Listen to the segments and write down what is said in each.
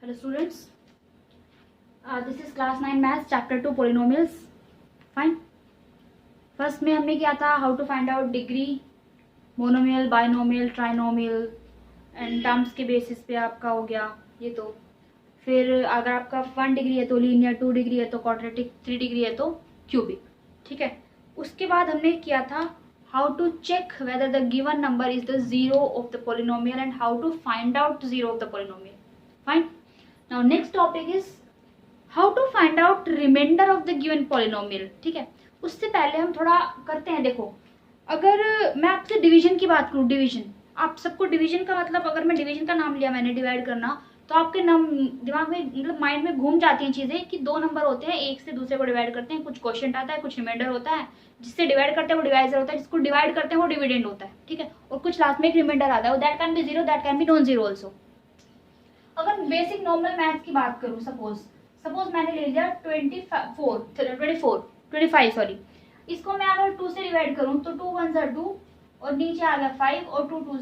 Hello students, this is class 9 maths chapter 2 polynomials. Fine. First में हमने किया था how to find out degree, monomial, binomial, trinomial and terms के basis पे आपका हो गया ये। तो फिर अगर आपका 1 डिग्री है तो लीनियर, 2 डिग्री है तो क्वाड्रेटिक, 3 डिग्री है तो क्यूबिक। ठीक है। उसके बाद हमने किया था how to check whether the given number is the zero of the polynomial and how to find out zero of the polynomial. Fine. Now next topic is how to find out remainder of the given polynomial. ठीक है। उससे पहले हम थोड़ा करते हैं। देखो, अगर मैं आपसे डिवीजन की बात करूं, डिवीजन, आप सबको डिवीजन का मतलब, अगर मैं डिवीजन का नाम लिया मैंने, डिवाइड करना, तो आपके दिमाग में मतलब माइंड में घूम जाती हैं चीजें कि दो नंबर होते हैं, एक से दूसरे को डिवाइड करते हैं, कुछ क्वोशिएंट आता है, कुछ रिमाइंडर होता है, जिससे डिवाइड करते हैं वो डिवाइजर होता है, जिसको डिवाइड करते हैं वो डिविडेंड होता है। ठीक है। और कुछ लास्ट में एक रिमाइंडर आता है, that can be zero, that can be non zero also. अगर बेसिक नॉर्मल मैथ्स की बात करूं, सपोज मैंने ले लिया 25 सॉरी, इसको मैं अगर 2 से डिवाइड करूं तो 2 1 2 और नीचे आ गया 5 और 2 2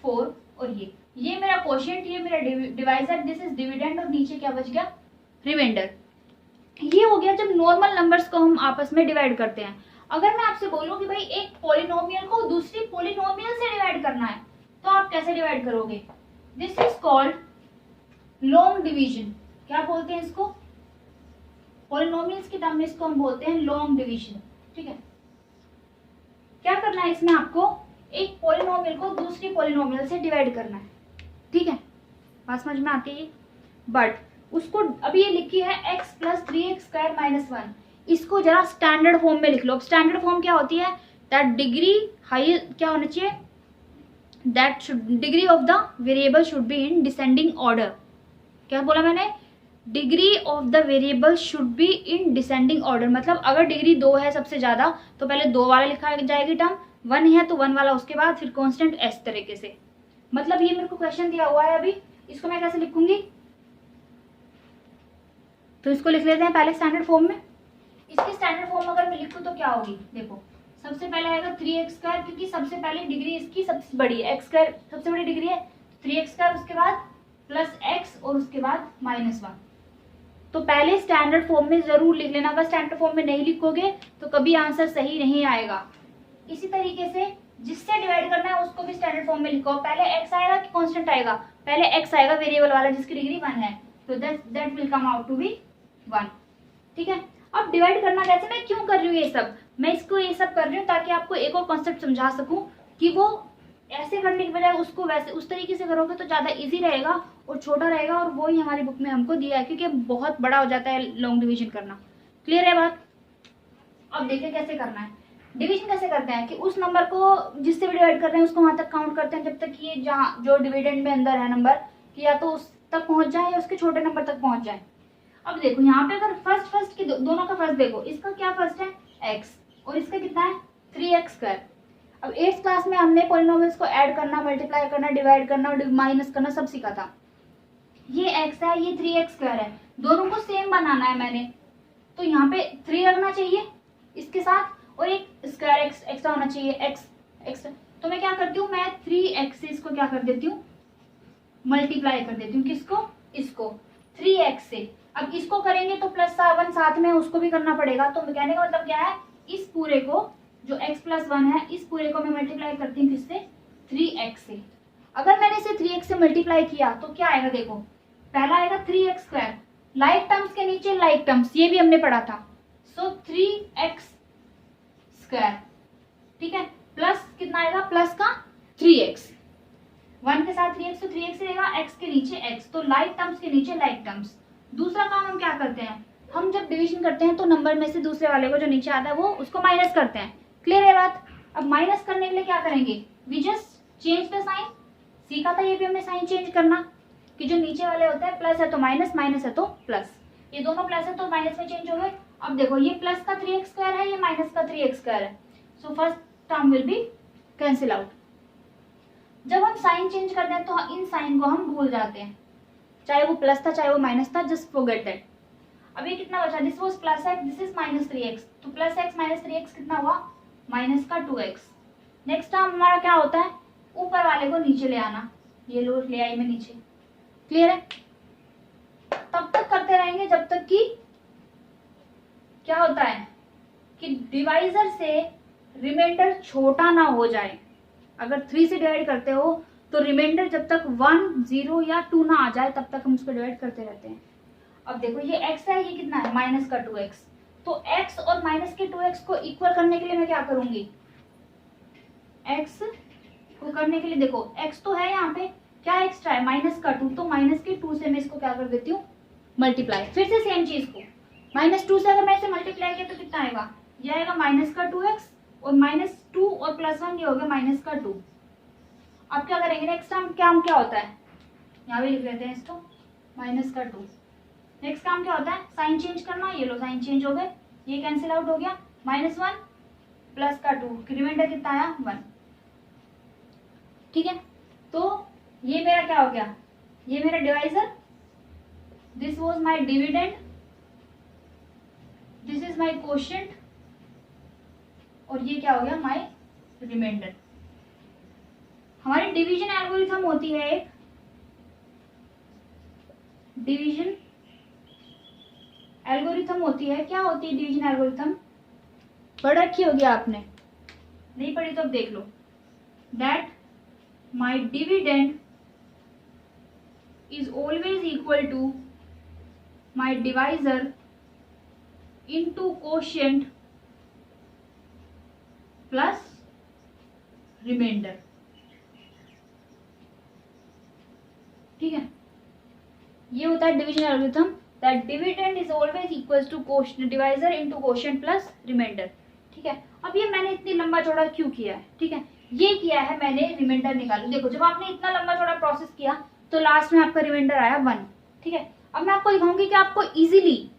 4 और ये मेरा क्वोशिएंट, ये मेरा डिवाइजर, दिस इज डिविडेंड और नीचे क्या बच गया, रिमाइंडर। ये हो गया जब नॉर्मल नंबर्स को हम आपस में डिवाइड करते हैं। अगर मैं आपसे बोलूं कि भाई एक पॉलिनोमियल को दूसरी पॉलिनोमियल से डिवाइड करना है तो आप कैसे डिवाइड करोगे? This is called long division. क्या बोलते हैं इसको? पॉलिनोमियल्स की टर्म में इसको हम बोलते हैं लॉन्ग डिवीजन। ठीक है। क्या करना है इसमें? आपको एक पॉलिनोमियल को दूसरी पॉलिनोमियल से डिवाइड करना है। ठीक है, बात समझ में आती है। बट उसको अभी ये लिखी है x प्लस 3x² माइनस 1, इसको जरा स्टैंडर्ड फॉर्म में लिख लो। अब स्टैंडर्ड फॉर्म क्या होती है? दैट डिग्री हाई क्या होना चाहिए, that degree of the variable should be in descending order. क्या बोला मैंने? Degree of the variable should be in descending order. मतलब अगर डिग्री 2 है सबसे ज्यादा तो पहले 2 वाला लिखा जाएगी टर्म, 1 है तो 1 वाला उसके बाद, फिर कांस्टेंट इस तरीके से। मतलब ये मेरे को क्वेश्चन दिया हुआ है अभी, इसको मैं कैसे लिखूंगी? तो इसको लिख लेते हैं पहले स्टैंडर्ड फॉर्म में। इसकी स्टैंडर्ड फॉर्म अगर मैं लिखूं तो क्या होगी? देखो, सबसे पहले आएगा 3x², क्योंकि सबसे पहले डिग्री इसकी सबसे बड़ी है, x² सबसे बड़ी डिग्री है, 3x², उसके बाद प्लस x और उसके बाद माइनस 1। तो पहले स्टैंडर्ड फॉर्म में जरूर लिख लेना। अगर स्टैंडर्ड फॉर्म में नहीं लिखोगे तो कभी आंसर सही नहीं आएगा। इसी तरीके से जिससे डिवाइड करना है उसको भी स्टैंडर्ड फॉर्म में लिखो। पहले x आएगा कि कांस्टेंट आएगा? पहले x आएगा, वेरिएबल वाला जिसकी डिग्री 1 है, तो that will come out to be 1। ठीक है। अब डिवाइड करना कैसे, मैं क्यों कर रही हूँ ये सब? मैं इसको ये सब कर रही हूँ ताकि आपको एक और कॉन्सेप्ट समझा सकूं कि वो ऐसे करने की बजाय उसको वैसे उस तरीके से करोगे तो ज्यादा इजी रहेगा और छोटा रहेगा, और वो ही हमारी बुक में हमको दिया है, क्योंकि बहुत बड़ा हो जाता है लॉन्ग डिवीजन करना। क्लियर है बात? अब देखिए कैसे करना है। डिवीजन कैसे करते हैं कि उस नंबर को जिससे भी डिवाइड कर रहे हैं उसको वहां तक काउंट करते हैं जब तक ये जहाँ जो डिविडेंड में अंदर है नंबर, कि या तो उस तक पहुंच जाए या उसके छोटे नंबर तक पहुंच जाए। अब देखो यहाँ पे अगर फर्स्ट की दोनों का फर्स्ट देखो, इसका क्या फर्स्ट है? x, और इसका कितना है? 3x²। अब 8th क्लास में हमने पॉलिनोमियल्स को ऐड करना, मल्टीप्लाई करना, डिवाइड करना और माइनस करना सब सीखा था। ये x है, ये 3x² है, दोनों को सेम बनाना है मैंने, तो यहाँ पे 3 रखना चाहिए इसके साथ, और एक स्क्वायर x एक्स्ट्रा होना चाहिए, x। तो मैं क्या करती हूँ, मैं 3x से इसको क्या कर देती हूँ, मल्टीप्लाई कर देती हूँ। किसको? इसको 3x से। अब इसको करेंगे तो प्लस 1 साथ में उसको भी करना पड़ेगा। तो कहने का मतलब क्या है, इस पूरे को जो x प्लस 1 है, इस पूरे को मैं मल्टीप्लाई करती हूँ किससे? 3x से। अगर मैंने इसे 3x से मल्टीप्लाई किया तो क्या आएगा? देखो, पहला आएगा 3x², लाइक टर्म्स के नीचे लाइक टर्म्स, ये भी हमने पढ़ा था, सो 3x²। ठीक है। प्लस कितना आएगा? प्लस का 3x, 1 के साथ 3x, तो 3x रहेगा, x के नीचे x, तो लाइक टर्म्स के नीचे लाइक टर्म्स। दूसरा काम हम क्या करते हैं, हम जब डिवीजन करते हैं तो नंबर में से दूसरे वाले को जो नीचे आता है वो उसको माइनस करते हैं। क्लियर है बात? अब माइनस करने के लिए क्या करेंगे? We just change the sign. सीखा था ये भी हमने साइन चेंज करना, कि जो नीचे वाले होते हैं प्लस है तो माइनस, माइनस है तो प्लस, ये दोनों प्लस है तो माइनस में चेंज हो गए। अब देखो, ये प्लस का 3x² है, ये माइनस का 3x² है, so first term will be cancel out. जब हम साइन चेंज करते हैं तो इन साइन को हम भूल जाते हैं, चाहे वो प्लस था चाहे वो माइनस था, जस्ट फॉरगेट दैट। अब ये कितना बचा? This was plus x, this is minus 3x, तो प्लस x माइनस 3x कितना हुआ? माइनस का 2x। नेक्स्ट टर्म हमारा क्या होता है? ऊपर वाले को नीचे ले आना, ये लो ले आई मैं नीचे। क्लियर है? तब तक करते रहेंगे जब तक कि क्या होता है कि डिवाइजर से रिमाइंडर छोटा ना हो जाए। अगर 3 से डिवाइड करते हो तो रिमाइंडर जब तक 1, 0 या 2 ना आ जाए तब तक हम उसको डिवाइड करते रहते हैं। अब देखो ये x है, ये कितना है माइनस का 2x, तो x और माइनस के 2x को इक्वल करने के लिए मैं क्या करूंगी, x को करने के लिए देखो x तो है यहाँ पे, क्या एक्स्ट्रा है माइनस का 2, तो माइनस के 2 से मैं इसको क्या कर देती हूँ मल्टीप्लाई। फिर से सेम चीज को -2 से अगर मैं इसे मल्टीप्लाई किया तो कितना आएगा, ये आएगा माइनस का 2x और -2 और +1 ये हो गया माइनस का 2। अब क्या करेंगे नेक्स्ट टाइम, क्या होता है यहाँ भी लिख लेते हैं इसको माइनस का 2। नेक्स्ट काम क्या होता है साइन चेंज करना, ये लो साइन चेंज हो गए, ये कैंसिल आउट हो गया, -1 प्लस का 2, रिमाइंडर कितना आया 1। ठीक है, तो ये मेरा क्या हो गया, ये मेरा divisor, this was my dividend, this is my quotient, और ये क्या हो गया माय रिमाइंडर। हमारी डिवीजन एल्गोरिथम होती है एक, डिवीजन एल्गोरिथम होती है, क्या होती है डिवीजन एल्गोरिथम, पढ़ रखी होगी आपने, नहीं पढ़ी तो अब देख लो, that my dividend is always equal to my divisor into quotient plus remainder. ठीक है, ये होता है division algorithm, that dividend is always equals to quotient divisor into quotient plus remainder. ठीक है, अब ये मैंने इतनी लंबा चौड़ा क्यों किया है, ठीक है, ये किया है मैंने रिमाइंडर निकालू। देखो जब आपने इतना लंबा चौड़ा प्रोसेस किया तो लास्ट में आपका रिमाइंडर आया 1। ठीक है, अब मैं आपको दिखाऊंगी कि आपको इजीली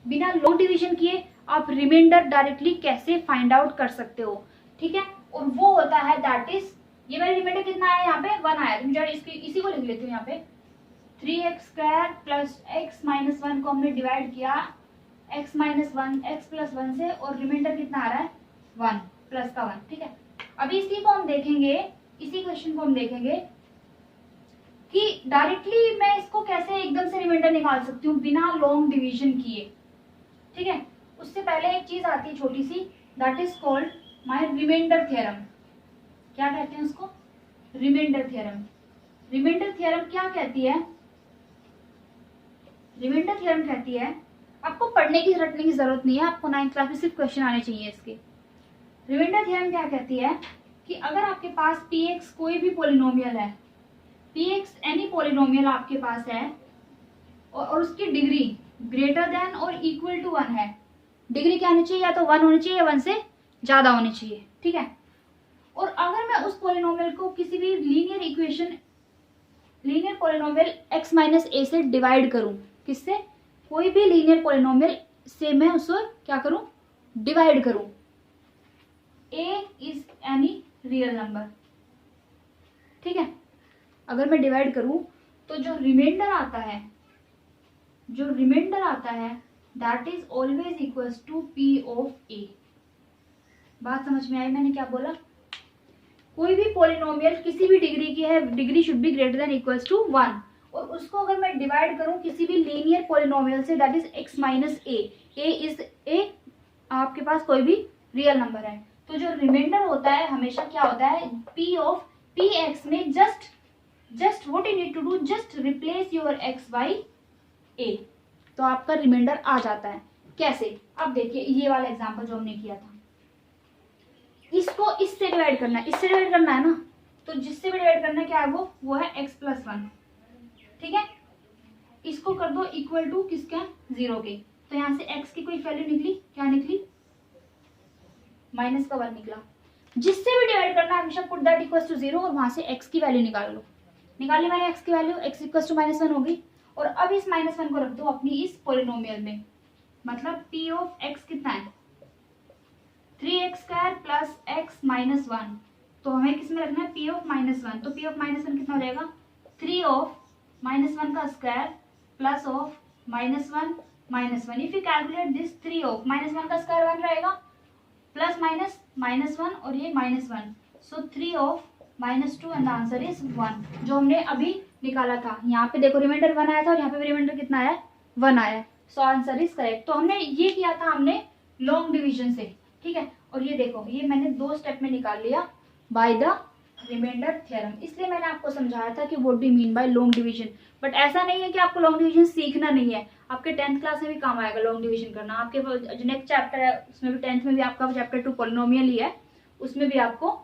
बिना लॉन्ग डिवीजन किए आप रिमाइंडर डायरेक्टली कैसे फाइंड आउट कर सकते हो। ठीक है, और वो होता है दैट इज, ये मेरा रिमाइंडर कितना आया यहाँ पे 1 आया, तो मुझे इसी को लिख लेती हूँ यहाँ पे 3x² प्लस x माइनस 1 को हमने डिवाइड किया x माइनस 1 x प्लस 1 से, और रिमाइंडर कितना आ रहा है 1 प्लस का 1। ठीक है, अभी इसी को हम देखेंगे, इसी क्वेश्चन को हम देखेंगे कि डायरेक्टली मैं इसको कैसे एकदम से रिमाइंडर निकाल सकती हूँ बिना लॉन्ग डिवीजन किए। ठीक है, उससे पहले एक चीज आती है छोटी सी, that is called my remainder theorem. क्या कहते हैं उसको, रिमाइंडर थ्योरम। रिमाइंडर थ्योरम क्या कहती है, रिमाइंडर थ्योरम कहती है, आपको पढ़ने की रटने की जरूरत नहीं है, आपको 9th क्लास में सिर्फ क्वेश्चन आने चाहिए इसके। रिमाइंडर थ्योरम क्या कहती है कि अगर आपके पास px कोई भी पॉलिनोमियल है, px एनी पॉलिनोमियल आपके पास है और उसकी डिग्री ग्रेटर देन और इक्वल टू 1 है, डिग्री क्या होनी चाहिए, या तो 1 होनी चाहिए या 1 से ज्यादा होनी चाहिए। ठीक है, और अगर मैं उस पॉलिनोमियल को किसी भी linear equation, linear polynomial x minus a से डिवाइड करूं, किससे, कोई भी लीनियर पॉलिनोमियल से मैं उसको क्या करूं डिवाइड करूं, a is any real number. ठीक है, अगर मैं डिवाइड करूं तो जो रिमाइंडर आता है, जो रिमाइंडर आता है that is always equals to p of a। बात समझ में आई मैंने क्या बोला, कोई भी पॉलिनोमियल किसी भी डिग्री की है, degree should be greater than equals to 1, और उसको अगर मैं डिवाइड करूं किसी भी लीनियर पॉलिनोमियल से दैट इज x माइनस ए, a इज a, आपके पास कोई भी रियल नंबर है, तो जो रिमाइंडर होता है हमेशा क्या होता है p ऑफ px में just what you need to do, just replace your x by a, तो आपका रिमाइंडर आ जाता है। कैसे, अब देखिए ये वाला एग्जांपल जो हमने किया था, इसको इससे डिवाइड करना है, इससे डिवाइड करना है ना, तो जिससे भी डिवाइड करना है क्या है वो है x प्लस 1। ठीक है, इसको कर दो इक्वल टू किसका 0 के, तो यहाँ से x की कोई वैल्यू निकली, क्या निकली माइनस का 1 निकला। जिससे भी डिवाइड करना है हमेशा पुट दैट इक्वल्स टू 0 और वहां से x की वैल्यू निकाल लो। निकाली मैंने x की वैल्यू, x इक्वल्स टू -1 होगी, और अब इस -1 को रख दो अपनी इस पॉलिनोमियल में, मतलब p ऑफ x कितना है 3x² प्लस x माइनस 1, तो हमें किस में रखना है p ऑफ -1, तो p ऑफ -1 कितना हो जाएगा 3 ऑफ -1 का square plus of -1 if you calculate this 3 of -1 का स्क्वायर 1 रहेगा, प्लस -1 और ये -1, सो 3 of -2 and the answer is 1, जो हमने अभी निकाला था। यहाँ पे देखो रिमाइंडर 1 आया था और यहाँ पे भी रिमाइंडर कितना आया है, 1 आया है। So answer is correct. तो हमने ये किया था हमने लॉन्ग डिवीजन से, ठीक है। और ये देखो ये मैंने 2 स्टेप में निकाल लिया बाय द रिमाइंडर थ्योरम। इसलिए मैंने आपको समझाया था कि what do mean by long division. But ऐसा नहीं है कि आपको लॉन्ग डिवीजन सीखना नहीं है, आपके 10th क्लास में भी काम आएगा लॉन्ग डिवीजन करना। आपके जो नेक्स्ट चैप्टर है उसमें भी 10th में भी आपका चैप्टर 2 पॉलिनोमियल ही है, उसमें भी आपको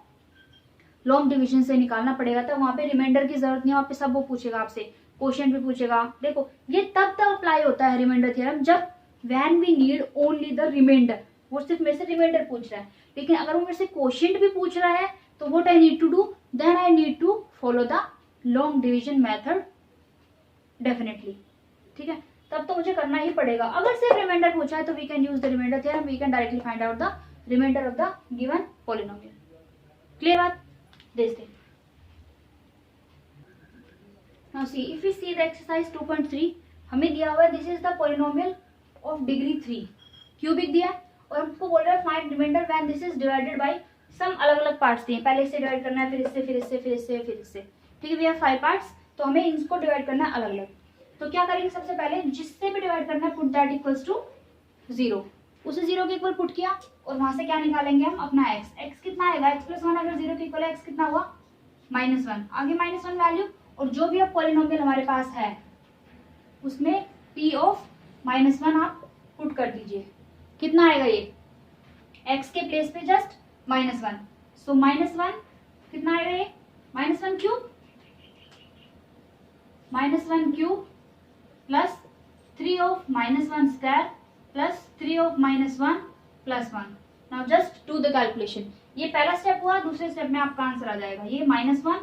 लॉन्ग डिवीजन से निकालना पड़ेगा। तो वहां पे रिमाइंडर की जरूरत नहीं है, वहां पे सब वो पूछेगा आपसे, क्वेश्चन भी पूछेगा। देखो ये तब अप्लाई होता है रिमाइंडर थ्योरम जब when we need only the remainder. वो सिर्फ मेरे से रिमाइंडर पूछ रहा है, लेकिन अगर वो मेरे से क्वेश्चन भी पूछ रहा है तो what I need to do, then I need to follow the long division method definitely, ठीक है। तब तो मुझे करना ही पड़ेगा। अगर सिर्फ रिमाइंडर पूछा है तो we can use the remainder theorem, we can directly find out the remainder of the given polynomial. Clear बात? देखते हैं। Now see, if we see the exercise 2.3, हमें दिया हुआ है this is the polynomial of degree 3, cubic दिया है और हमको बोल रहा है find remainder when this is divided by some अलग अलग पार्ट्स दिए, पहले इससे डिवाइड करना है, फिर इससे, फिर इससे, फिर इससे, फिर इससे, ठीक है। वी हैव 5 पार्ट्स, तो हमें इनको डिवाइड करना है अलग अलग। तो क्या करेंगे, सबसे पहले जिससे भी डिवाइड करना है पुट दैट इक्वल्स टू 0, उसे 0 के इक्वल पुट किया और वहां से क्या निकालेंगे हम अपना x। x कितना आएगा, x + 1 अगर 0 के इक्वल है, x कितना हुआ -1, आगे -1 वैल्यू, और जो भी अब पॉलिनोमियल हमारे पास है उसमें p ऑफ -1 आप पुट कर दीजिए। कितना आएगा ये, x के प्लेस पे जस्ट -1, सो -1 कितना आएगा ये, -1 cube plus 3 of -1 square plus 3 of -1 plus 1। Now just do the calculation. ये पहला स्टेप हुआ, दूसरे स्टेप में आपका आंसर आ जाएगा। ये -1,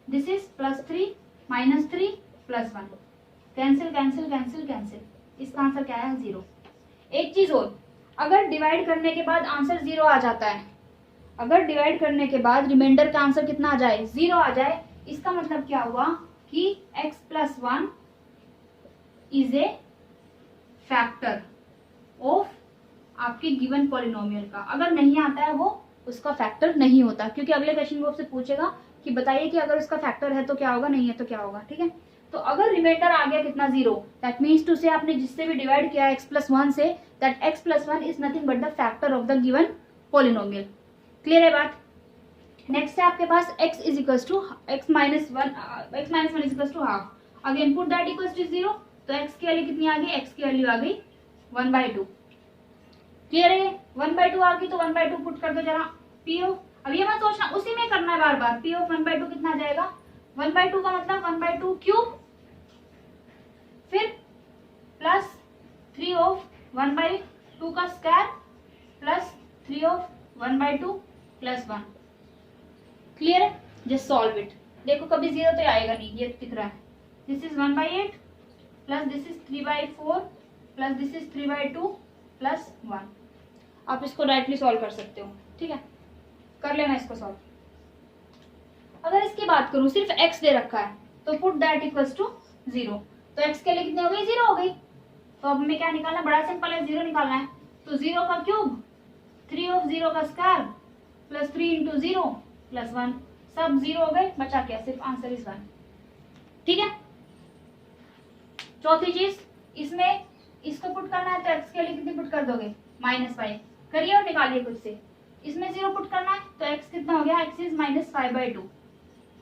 this is +3 -3 +1, cancel cancel cancel cancel, इसका आंसर क्या है 0। एक चीज और, अगर डिवाइड करने के बाद आंसर 0 आ जाता है, अगर डिवाइड करने के बाद रिमाइंडर का आंसर कितना आ जाए, 0 आ जाए, इसका मतलब क्या हुआ कि x + 1 is a factor of आपके गिवन पॉलिनोमियल का। अगर नहीं आता है वो उसका फैक्टर नहीं होता, क्योंकि अगले क्वेश्चन में आपसे पूछेगा कि बताइए कि अगर उसका फैक्टर है तो क्या होगा, नहीं है तो क्या होगा, ठीक है। तो अगर रिमाइंडर आ गया कितना 0, दैट मीन्स टू से आपने जिससे भी डिवाइड किया x + 1 से, that x + 1 is nothing but the factor of the given polynomial. Clear है बात? नेक्स्ट है आपके पास x = x - 1 = half. Again put that equals to 0, तो x की वैल्यू कितनी आ गई, x की वैल्यू आ गई 1/2। क्लियर है? 1/2 आ गई तो 1/2 पुट कर दो जरा। p ऑफ, अब ये मत सोचना उसी में करना है बार बार, p ऑफ 1/2 कितना आ जाएगा, 1/2 का मतलब 1/2 क्यूब, फिर प्लस 3 ऑफ 1/2 का square plus 3 of 1/2 plus 1। Clear है? Just solve it. देखो कभी 0 तो आएगा नहीं, ये दिख रहा है। This is 1/8 plus this is 3/4 plus this is 3/2 plus 1। आप इसको डायरेक्टली सॉल्व कर सकते हो, ठीक है, कर लेना इसको सॉल्व। अगर इसकी बात करूं, सिर्फ x दे रखा है तो पुट दैट इक्वल्स टू 0, तो x के लिए कितनी हो गई, 0 हो गई। तो अब हमें क्या निकालना, बड़ा सिंपल है, 0 निकालना है। तो 0 का क्यूब, 3 ऑफ 0 का स्क्वायर प्लस 3 × 0 प्लस 1, सब 0 हो गए, बचा क्या, सिर्फ आंसर इज 1, ठीक है। चौथी चीज, इसमें इसको पुट करना है तो x के लिए कितनी पुट कर दोगे, -5 करिए और निकालिए खुद से। इसमें 0 पुट करना है तो x कितना हो गया, x is -5/2।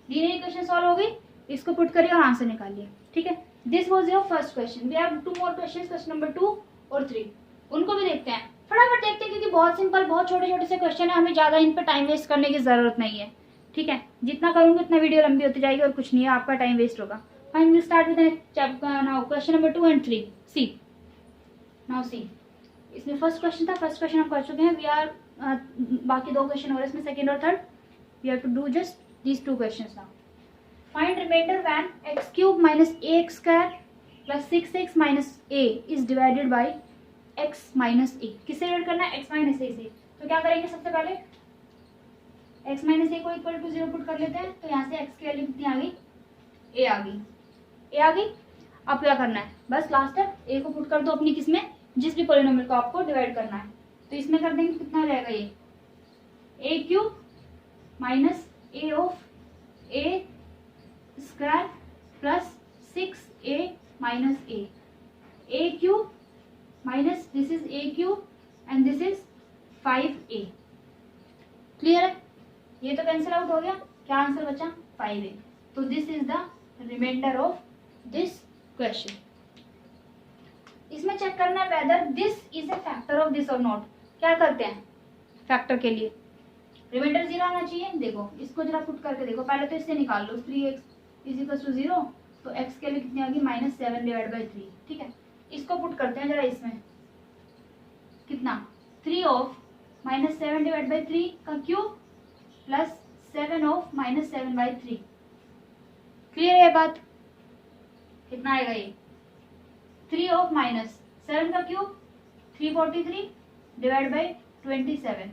Linear equation solve हो गई, इसको पुट करिए और आंसर निकालिए, ठीक है। This was your first question. We have 2 more questions, question number 2 और 3, उनको भी देखते हैं। फटाफट देखते हैं क्योंकि बहुत सिंपल, बहुत छोटे छोटे से क्वेश्चन है, हमें ज्यादा इन पे टाइम वेस्ट करने की जरूरत नहीं है, ठीक है। जितना करूंगी उतना वीडियो लंबी होती जाएगी और कुछ नहीं है, आपका टाइम वेस्ट होगा। Fine, we start with now question number 2 and 3। See now see, इसमें फर्स्ट क्वेश्चन था, फर्स्ट क्वेश्चन हम कर चुके हैं। वी आर बाकी 2 क्वेश्चन हो रहे हैं इसमें, सेकंड और third. We have to do just these 2 questions now. Find remainder when x³ - ax² + 6x - a is divided by x - a। किससे डिवाइड करना है, x - a से। तो क्या करेंगे, सबसे पहले x - a को इक्वल टू 0 पुट कर लेते हैं। तो यहाँ से x की वैल्यू कितनी आ गई, a आ गई, a आ गई। अब क्या करना है, बस लास्ट स्टेप, a को पुट कर दो अपनी किसमें, जिस भी पॉलिनोमियल को आपको डिवाइड करना है। तो इसमें कर देंगे, कितना आ जाएगा ये, a³ - a of A square plus 6a minus A cube minus this is A cube and this is 5a। Clear है? ये तो कैंसिल आउट हो गया, क्या आंसर बचा? 5a। तो this is the remainder of this question. इसमें check करना है whether this is a factor of this और नॉट। क्या करते हैं फैक्टर के लिए? रिमाइंडर 0 आना चाहिए। देखो इसको जरा पुट करके देखो, पहले तो इससे निकाल लो 3x इज इक्वल टू 0, तो x के लिए कितनी आ गई? -7/3। ठीक है, इसको पुट करते हैं जरा इसमें, कितना? 3 ऑफ -7/3 का क्यूब प्लस 7 ऑफ -7/3। क्लियर है बात? कितना आएगा ये? 3 ऑफ -7 का क्यूब 343 डिवाइड बाई 27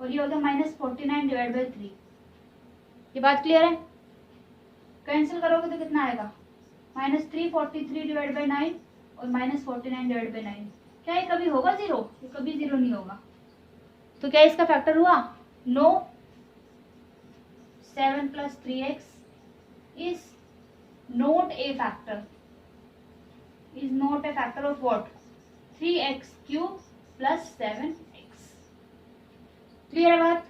और ये हो गया -49 डिवाइड बाई 3। ये बात क्लियर है? कैंसिल करोगे तो कितना आएगा? -343 डिवाइड बाई 9 और -49 डिवाइड बाई 9। क्या ये कभी होगा 0? ये कभी 0 नहीं होगा। तो क्या इसका फैक्टर हुआ? No. 7 + 3x is not a factor. Is not a factor of what? 3x cube plus 7x. Clear है बात?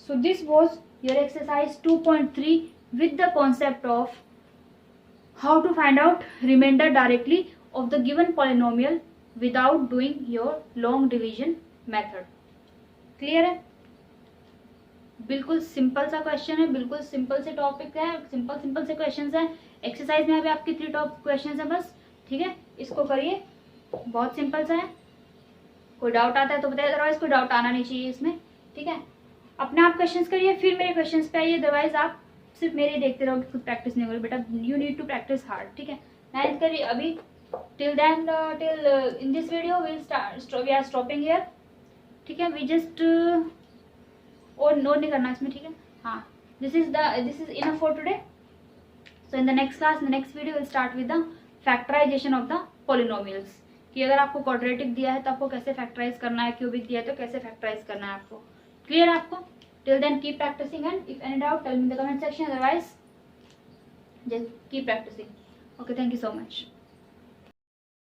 So this was your exercise 2.3 with the concept of how to find out remainder directly of the given polynomial without doing your long division method. Clear है? बिल्कुल simple सा question है, बिल्कुल simple से topic है, simple से questions है। Exercise में अभी आपकी 3 टॉप क्वेश्चंस है बस। ठीक है, इसको करिए, बहुत सिंपल सा है। कोई डाउट आता है तो बताइए, अदरवाइज कोई डाउट आना नहीं चाहिए इसमें। ठीक है, अपने आप क्वेश्चंस करिए, फिर मेरे क्वेश्चंस पे आइए, अदरवाइज आप सिर्फ मेरे देखते रहोगे, खुद प्रैक्टिस नहीं होगी। बेटा you need to practice hard. ठीक है, 9th करिए अभी। Till then till in this video we are stopping here. ठीक है, वी जस्ट और नोट नहीं करना इसमें। ठीक है, हाँ, this is enough for today. So in the next class, the next video will start with the factorization of the polynomials, कि अगर आपको क्वाड्रेटिक दिया है तो आपको कैसे फैक्टराइज करना है, क्यूबिक दिया है तो कैसे फैक्टराइज करना है आपको। क्लियर है आपको? Till then keep practicing and if any doubt tell me in the comment section, otherwise just keep practicing. Okay, thank you so much.